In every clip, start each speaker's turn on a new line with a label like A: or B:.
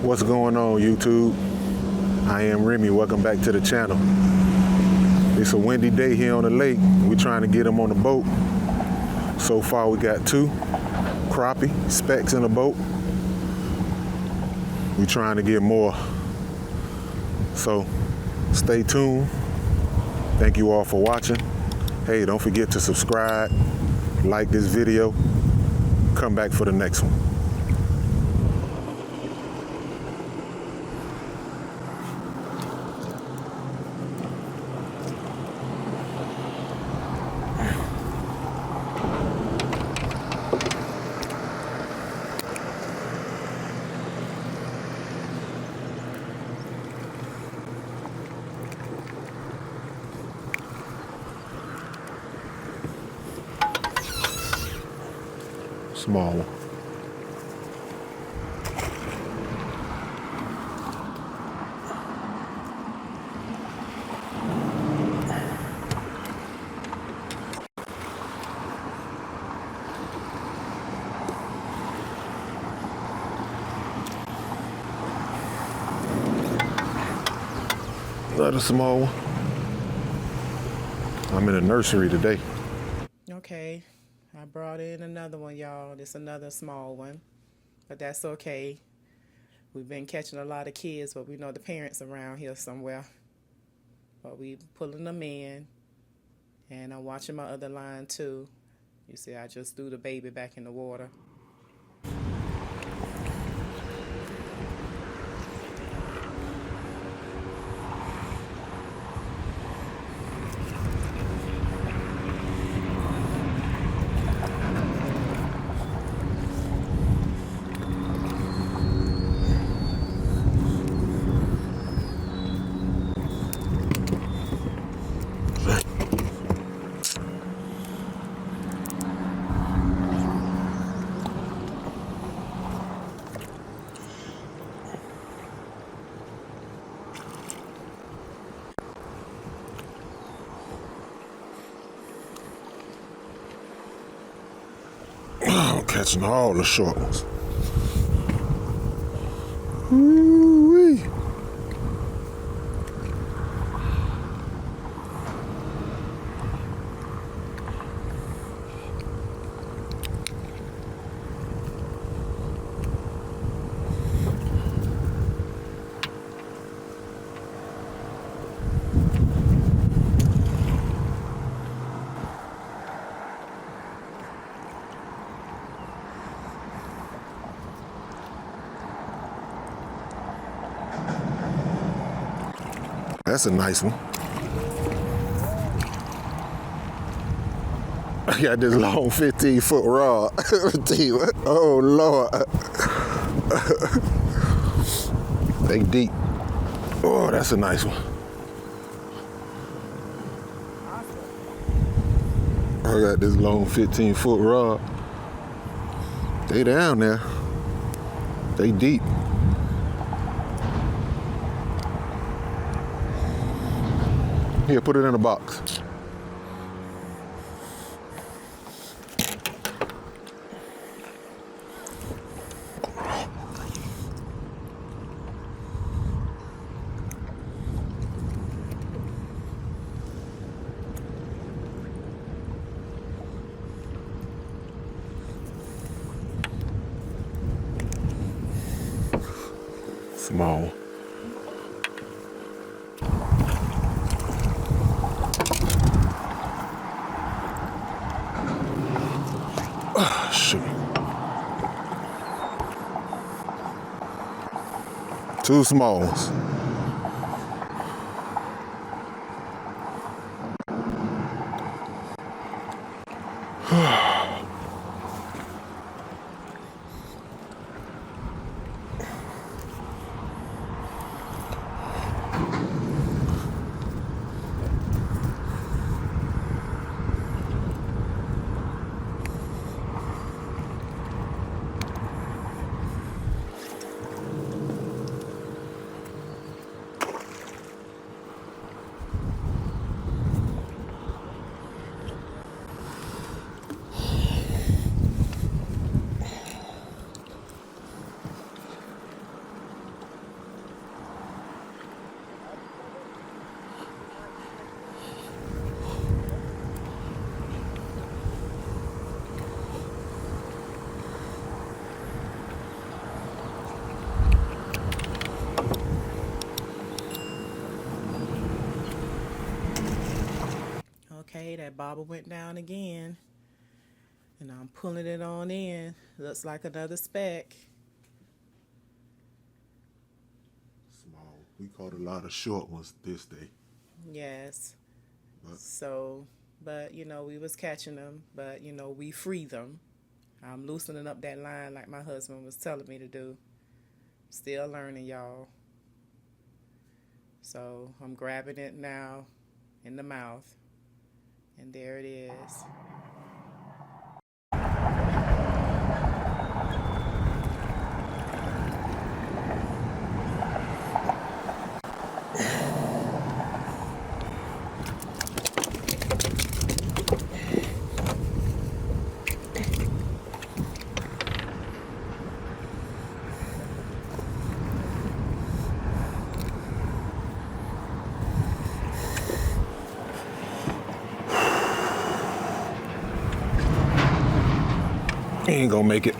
A: What's going on, YouTube? I am Remy. Welcome back to the channel. It's a windy day here on the lake. We're trying to get them on the boat. So far, we got 2 crappie specks in the boat. We're trying to get more. So stay tuned. Thank you all for watching. Hey, don't forget to subscribe, like this video, come back for the next one. Small one. Another small one. I'm in a nursery today.
B: Okay, I brought in another one, y'all. This another small one, but that's okay. We've been catching a lot of kids, but we know the parents around here somewhere. But we pulling them in, and I'm watching my other line too. You see, I just threw the baby back in the water.
A: I'm catching all the short ones. Ooh-wee. That's a nice one. I got this long 15-foot rod. Oh, Lord. They deep. Oh, that's a nice one. I got this long 15-foot rod. They down there. They deep. Here, put it in a box. Small. Shoot. 2 small ones.
B: bobber went down again. And I'm pulling it on in. Looks like another speck.
A: Small. We caught a lot of short ones this day.
B: Yes.
A: But
B: So, but you know, we was catching them, but you know, we free them. I'm loosening up that line like my husband was telling me to do. Still learning, y'all. So I'm grabbing it now in the mouth. And there it is.
A: he ain't gonna make it.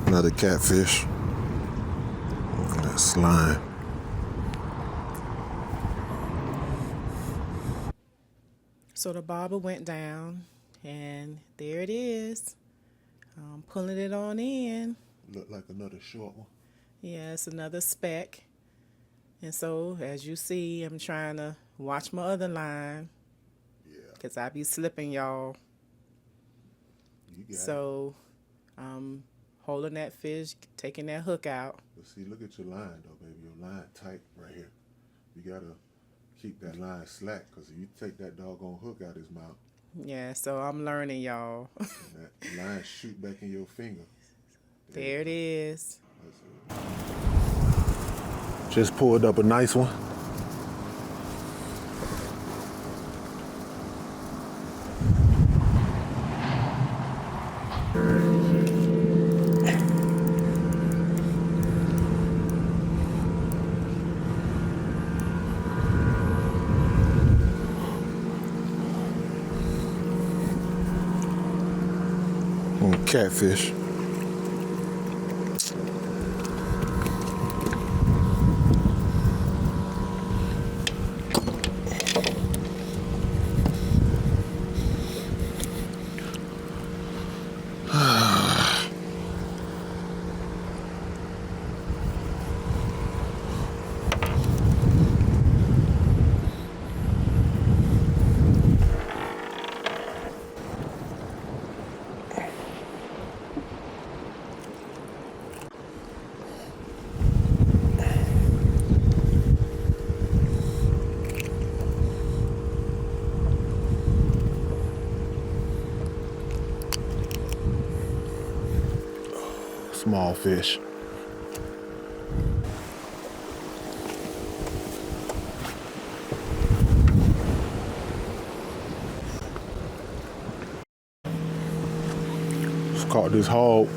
A: Another catfish. Look at that slime.
B: So the bobber went down, and there it is. I'm pulling it on in.
A: Look like another short one.
B: Yeah, it's another speck. And so, as you see, I'm trying to watch my other line.
A: Yeah.
B: Because I be slipping, y'all.
A: You got it.
B: So, I'm holding that fish, taking that hook out.
A: But see, look at your line though, baby. Your line tight right here. You gotta keep that line slack, because if you take that doggone hook out his mouth,
B: Yeah, so I'm learning, y'all.
A: and that line shoot back in your finger.
B: There it is.
A: That's it. Just pulled up a nice one. Catfish. Small fish. Just caught this hog.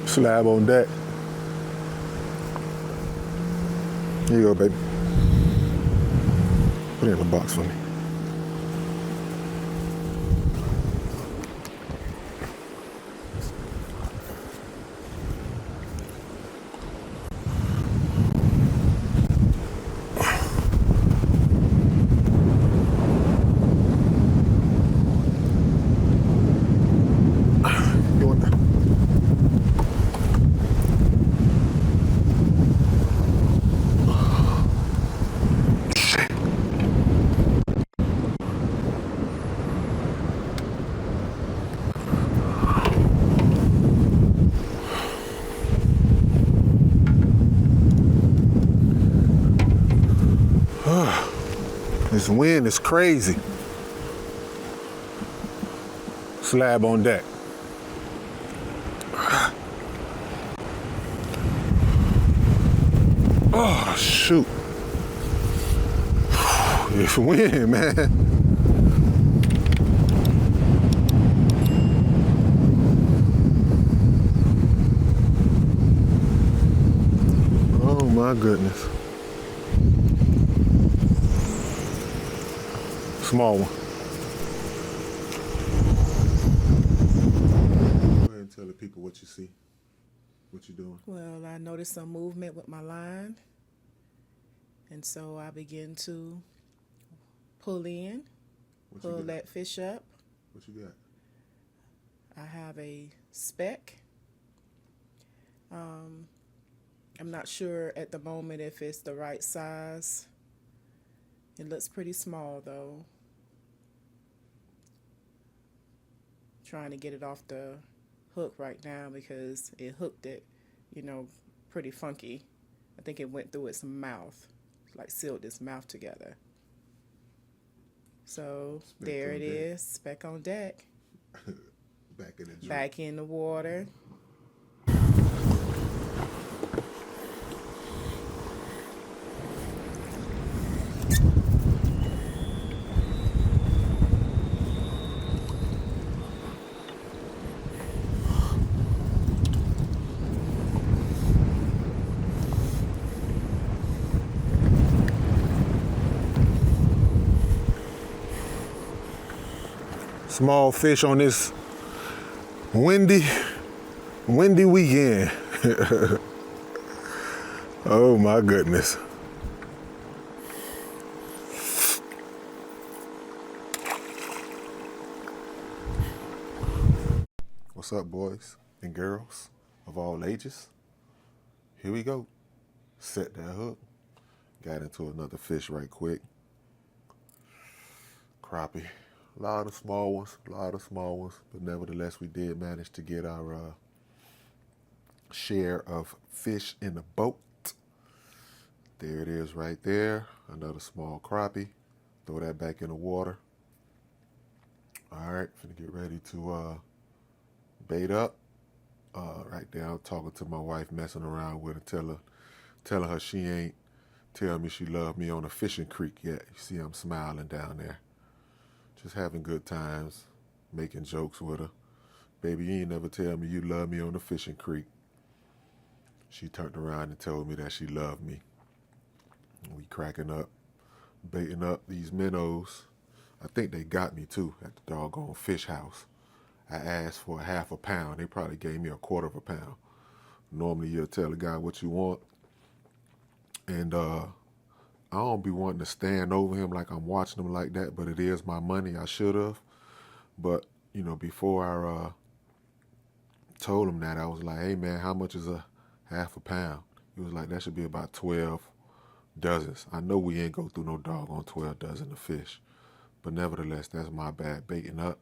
A: Slab on deck. Here you go, baby. Put it in the box for me. This wind is crazy. Slab on deck. Oh, shoot. It's wind, man. Oh, my goodness. small one. Go ahead and tell the people what you see, what you're doing.
B: Well, I noticed some movement with my line, and so I begin to pull in, pull that fish up.
A: What you got?
B: I have a speck. I'm not sure at the moment if it's the right size. It looks pretty small though. Trying to get it off the hook right now because it hooked it, pretty funky. I think it went through its mouth, like sealed its mouth together. So there it is, speck on deck.
A: Back in the drink.
B: Back in the water.
A: Small fish on this windy weekend. Oh my goodness. What's up, boys and girls of all ages? Here we go. Set that hook. Got into another fish right quick. Crappie. A lot of small ones, but nevertheless, we did manage to get our share of fish in the boat. There it is right there. Another small crappie. Throw that back in the water. All right, finna get ready to bait up. Right there, I'm talking to my wife, messing around with her, telling her she ain't tell me she loved me on a fishing creek yet. You see, I'm smiling down there. Just having good times, making jokes with her. Baby, you ain't never tell me you love me on the fishing creek. She turned around and told me that she loved me. We cracking up, baiting up these minnows. I think they got me too at the doggone fish house. I asked for a half a pound. They probably gave me a quarter of a pound. Normally you'll tell a guy what you want. And I don't be wanting to stand over him like I'm watching him like that, but it is my money. I should have. But, before I told him that, I was like, hey, man, how much is a half a pound? He was like, that should be about 12 dozens. I know we ain't go through no doggone 12 dozen of fish. But nevertheless, that's my bad, baiting up.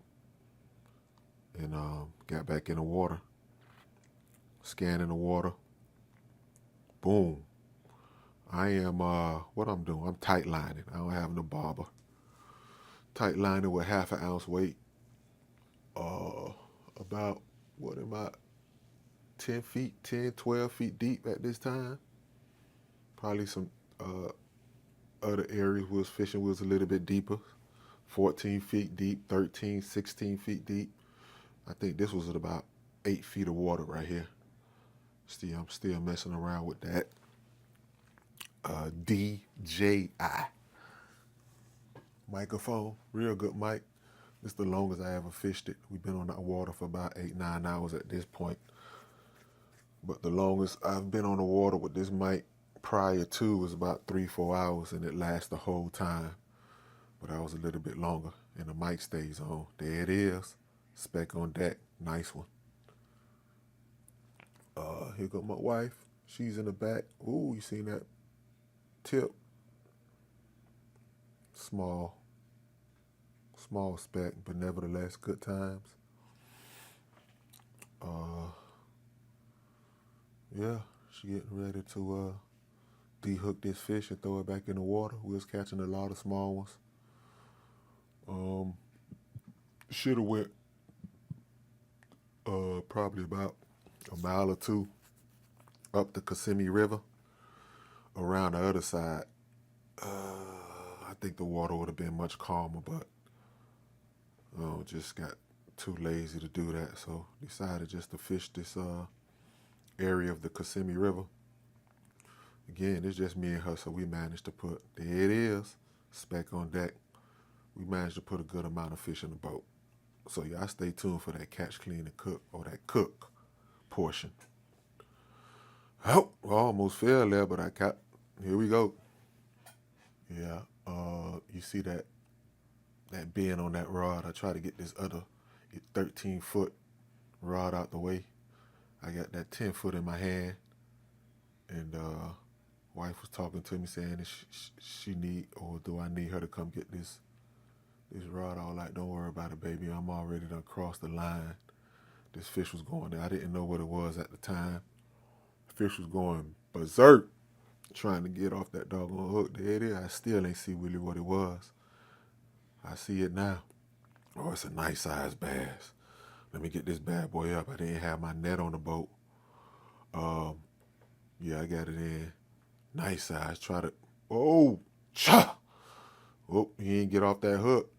A: And got back in the water. Scanning the water. Boom. I am, what I'm doing, I'm tight lining. I don't have no bobber. Tight lining with half an ounce weight. About, what am I, 10, 12 feet deep at this time. Probably some other areas we was fishing was a little bit deeper. 14 feet deep, 13, 16 feet deep. I think this was at about 8 feet of water right here. I'm still messing around with that. DJI microphone, real good mic. This is the longest I ever fished it. We've been on that water for about 8-9 hours at this point. But the longest I've been on the water with this mic prior to was about 3-4 hours, and it lasts the whole time. But I was a little bit longer, and the mic stays on. There it is, speck on deck, nice one. Here go my wife. She's in the back. Ooh, you seen that tip? Small speck, but nevertheless, good times. Yeah, she getting ready to de-hook this fish and throw it back in the water. We was catching a lot of small ones. Should have went probably about a mile or two up the Kissimmee River. Around the other side, I think the water would have been much calmer, but just got too lazy to do that, so decided just to fish this area of the Kissimmee River. Again, it's just me and her, so we managed to put, there it is, speck on deck, we managed to put a good amount of fish in the boat. So y'all stay tuned for that catch, clean, and cook, or that cook portion. Oh, I almost fell there, but I got, here we go. Yeah, you see that bend on that rod. I try to get this other 13-foot rod out the way. I got that 10-foot in my hand, and wife was talking to me saying that she need, or do I need her to come get this rod? I was like, don't worry about it, baby. I'm already done crossed the line. This fish was going there. I didn't know what it was at the time. The fish was going berserk, trying to get off that doggone hook. There it is. I still ain't see really what it was. I see it now. Oh, it's a nice sized bass. Let me get this bad boy up. I didn't have my net on the boat. Yeah, I got it in. Nice size. Try to, oh, cha! Oh, he ain't get off that hook.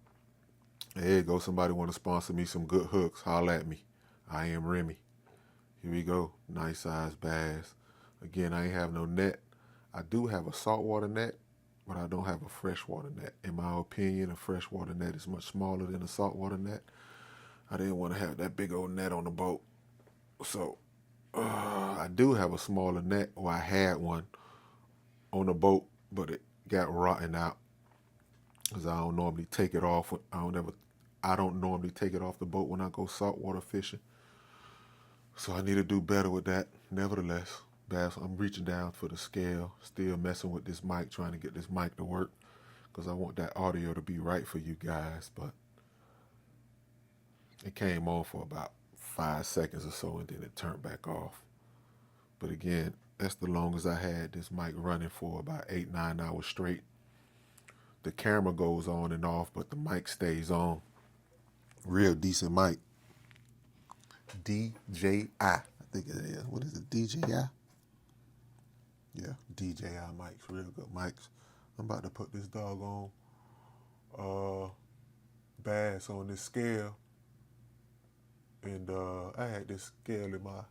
A: There you go. Somebody want to sponsor me some good hooks. Holla at me. I.am.remy. Here we go. Nice size bass. Again, I ain't have no net. I do have a saltwater net, but I don't have a freshwater net. In my opinion, a freshwater net is much smaller than a saltwater net. I didn't want to have that big old net on the boat. So I do have a smaller net, or I had one on the boat, but it got rotten out because I don't normally take it off. I don't normally take it off the boat when I go saltwater fishing. So I need to do better with that. Nevertheless, bass, I'm reaching down for the scale, still messing with this mic, trying to get this mic to work because I want that audio to be right for you guys. But it came on for about 5 seconds or so, and then it turned back off. But again, that's the longest I had this mic running for, about 8-9 hours straight. The camera goes on and off, but the mic stays on. Real decent mic. DJI, I think it is. What is it, DJI? Yeah, DJI mics, real good mics. I'm about to put this doggone bass on this scale. And I had this scale in my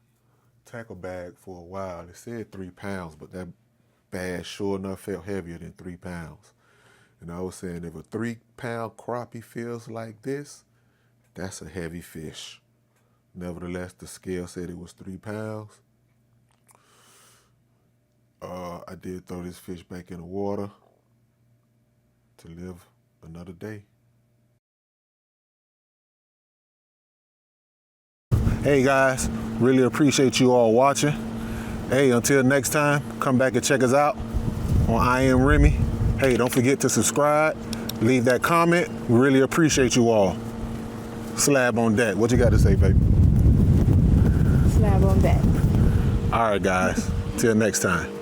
A: tackle bag for a while. It said 3 pounds, but that bass sure enough felt heavier than 3 pounds. And I was saying, if a 3-pound crappie feels like this, that's a heavy fish. Nevertheless, the scale said it was 3 pounds. I did throw this fish back in the water to live another day. Hey guys, really appreciate you all watching. Hey, until next time, come back and check us out on I.am.remy. Hey, don't forget to subscribe, leave that comment. We really appreciate you all. Slab on deck. What you got to say, baby?
B: Slab on deck.
A: All right, guys. Till next time.